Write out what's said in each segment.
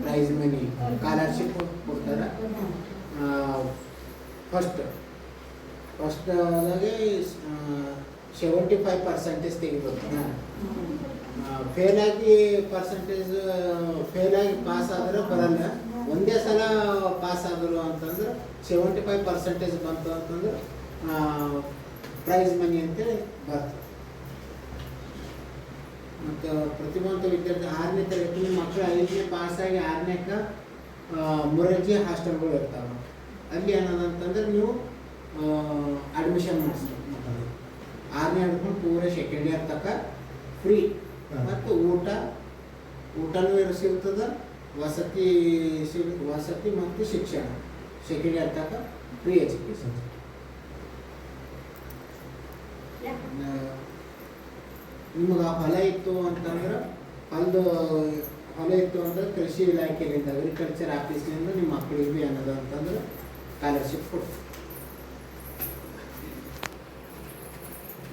Prize money scholarship ಕೊಡ್ತಾರೆ. ಫಸ್ಟ್ದಾಗೆ 75% ತೆಗಿಬೇಕು. ಫೇಲಾಗಿ pass ಆದ್ರೆ ಬರಲ್ಲ. ಒಂದೇ ಸಲ ಪಾಸ್ ಆದರು ಅಂತಂದ್ರೆ 75% ಬಂತು ಅಂತಂದ್ರೆ ಪ್ರೈಸ್ ಮನಿ ಅಂತೇಳಿ ಬರ್ತದೆ. ಮತ್ತು ಪ್ರತಿಭಾವಂತ ವಿದ್ಯಾರ್ಥಿ 6ನೇ ತರಗತಿ ಮಕ್ಕಳು 5ನೇ ಪಾಸಾಗಿ 6ನೇಕ್ಕೆ ಮುರರ್ಜಿ ಹಾಸ್ಟೆಲ್ಗಳು ಇರ್ತಾವೆ. ಅಲ್ಲಿ ಏನದಂತಂದ್ರೆ ನೀವು ಅಡ್ಮಿಷನ್ ಮಾಡಿಸ್ಬೇಕು. 6ನೇ ಹಿಡ್ಕೊಂಡು ಪೂರ ಸೆಕೆಂಡ್ ಇಯರ್ ತನಕ ಫ್ರೀ. ಮತ್ತು ಊಟನೂ ಸಿಗ್ತದೆ, ವಸತಿ ಮತ್ತು ಶಿಕ್ಷಣ ಸೆಕೆಂಡ್ ಇಯರ್ ತನಕ ಫ್ರೀ ಎಜುಕೇಷನ್. ನಿಮಗೆ ಹೊಲ ಇತ್ತು ಅಂತಂದ್ರೆ ಕೃಷಿ ಇಲಾಖೆಯಿಂದ ಅಗ್ರಿಕಲ್ಚರ್ ಆಫೀಸ್ನಿಂದ ನಿಮ್ಮ ಮಕ್ಕಳಿಗೆ ಅನ್ನೋದು ಅಂತಂದ್ರೆ ಸ್ಕಾಲರ್ಶಿಪ್ ಕೊಡ್ತೀವಿ.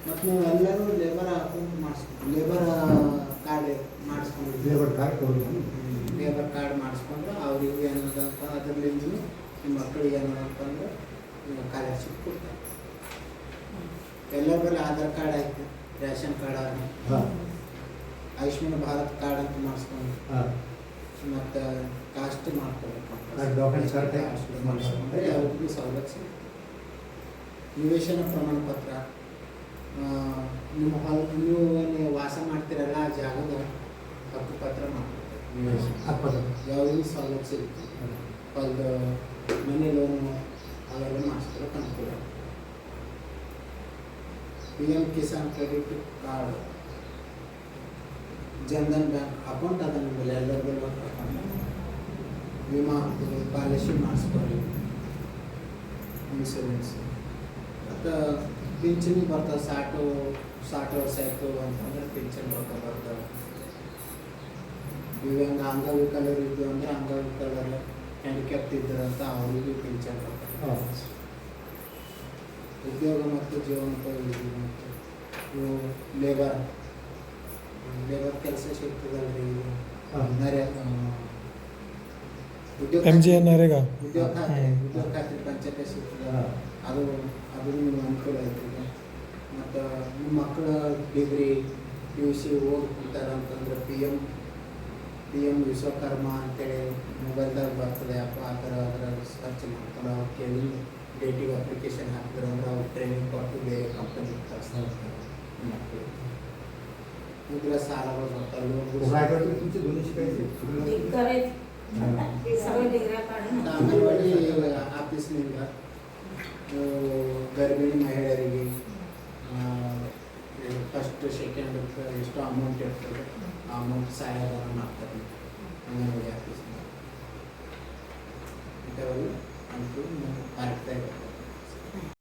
ಮತ್ತು ನೀವು ಎಲ್ಲರೂ ಲೇಬರ್ ಅಕೌಂಟ್ ಲೇಬರ್ ಕಾರ್ಡ್ ಮಾಡಿಸ್ಕೊಂಡ್ರೆ ಅವ್ರಿಗೆ ಏನದಂತ ಅದರಲ್ಲಿಂದ ನಿಮ್ಮ ಮಕ್ಕಳಿಗೆ ಏನದಂತಂದ್ರೆ ಸ್ಕಾಲರ್ಶಿಪ್ ಕೊಡ್ತಾರೆ. ಎಲ್ಲರ ಬಳಿ ಆಧಾರ್ ಕಾರ್ಡ್ ಆಯ್ತು, ರೇಷನ್ ಕಾರ್ಡ್ ಆಗಿ, ಆಯುಷ್ಮಾನ್ ಭಾರತ್ ಕಾರ್ಡ್ ಅಂತ ಮಾಡಿಸ್ಕೊಂಡು ಮತ್ತು ಕಾಸ್ಟ್ ಮಾಡ್ಕೋಬೇಕು. ಅವ್ರಿಗೂ ಸವಲತ್ತು ಸಿಗುತ್ತೆ. ನಿವೇಶನ ಪ್ರಮಾಣ ಪತ್ರ, ನಿಮ್ಮ ನೀವು ವಾಸ ಮಾಡ್ತಿರಲ್ಲ ಆ ಜಾಗದ ಹಕ್ಕುಪತ್ರ ಮಾಡ್ಕೊಡ್ತಾರೆ. ಯಾವ್ದು ಸವಲತ್ತು ಸಿಗುತ್ತೆ, ಒಂದು ಮನೆ ಲೋನು ಅವೆಲ್ಲ ಮಾಡಿಸ್ಕೊಳಕ್ಕೆ ಅನುಕೂಲ. PM Kisan credit card, Jan Dhan bank account ಅದ ನಿಮ್ಮಲ್ಲಿ ಎಲ್ಲರಿಗೂ. ವಿಮಾ ಪಾಲಿಸಿ ಮಾಡಿಸ್ಕೊಳ್ಳಿ, ಇನ್ಶೂರೆನ್ಸ್ ಮತ್ತು ಪಿಂಚಣಿ ಬರ್ತವೆ. 60 ವರ್ಷ ಆಯಿತು ಅಂತಂದ್ರೆ ಪಿಂಚಣಿ ಬರ್ತವೆ. ಇವಾಗ ಅಂಗವಿಕಲರು ಇದ್ದು ಅಂದರೆ ಅಂಗವಿಕಲರು ಹ್ಯಾಂಡಿಕ್ಯಾಪ್ಟ್ ಇದ್ದರಂತ ಅವರಿಗೂ ಪಿಂಚಣಿ ಬರ್ತವೆ. ಉದ್ಯೋಗ ಮತ್ತು ಜೀವನೋಪಾಯ ಇವು ಲೇಬರ್ ಕೆಲಸ ಸಿಗ್ತದಲ್ರಿ. ಉದ್ಯೋಗ ಖಾತ್ರಿ ಪಂಚಾಯತ್ ಸಿಗ್ತದೆ. ಅದು ನಿಮ್ಗೆ ಅನುಕೂಲ ಆಯ್ತದೆ. ಮತ್ತು ನಿಮ್ಮ ಮಕ್ಕಳ ಡಿಗ್ರಿ PUC ಓದ್ಕೊಳ್ತಾರೆ ಅಂತಂದ್ರೆ PM ವಿಶ್ವಕರ್ಮ ಅಂತೇಳಿ ಮೊಬೈಲ್ದಾಗ ಬರ್ತದೆ. ಆ ಥರ ಸರ್ಚ್ ಮಾಡ್ತಾರೆ. ಅವ್ರು ಕೇಳಿ ಡೇಟಿಗೆ ಅಪ್ಲಿಕೇಶನ್ ಹಾಕಿದ್ರು ಅಂದ್ರೆ ಅವ್ರು ಟ್ರೈನಿಂಗ್ ಕೊಟ್ಟು ಬೇರೆ ಕಂಪನಿ ಕಳಿಸ್ತಾರೆ. ಮಕ್ಕಳು ಇದ್ರ ಸಾಲಗಳು ಬರ್ತಾವೆ. ಅಂಗನವಾಡಿ ಆಫೀಸ್ನಿಂದ ಗರ್ಭಿಣಿ ಮಹಿಳೆಯರಿಗೆ ಫಸ್ಟ್ ಸೆಕೆಂಡ್ ಎಷ್ಟು ಅಮೌಂಟ್ ಇರ್ತದೆ ಆ ಅಮೌಂಟ್ ಸಹಾಯಧನ ಮಾಡ್ತಾರೆ ಅಂಗನವಾಡಿ ಆಫೀಸ್ನಿಂದ. ಇಂಥವೆಲ್ಲ ಅನುಕೂಲ ಆಗ್ತಾ ಇದೆ.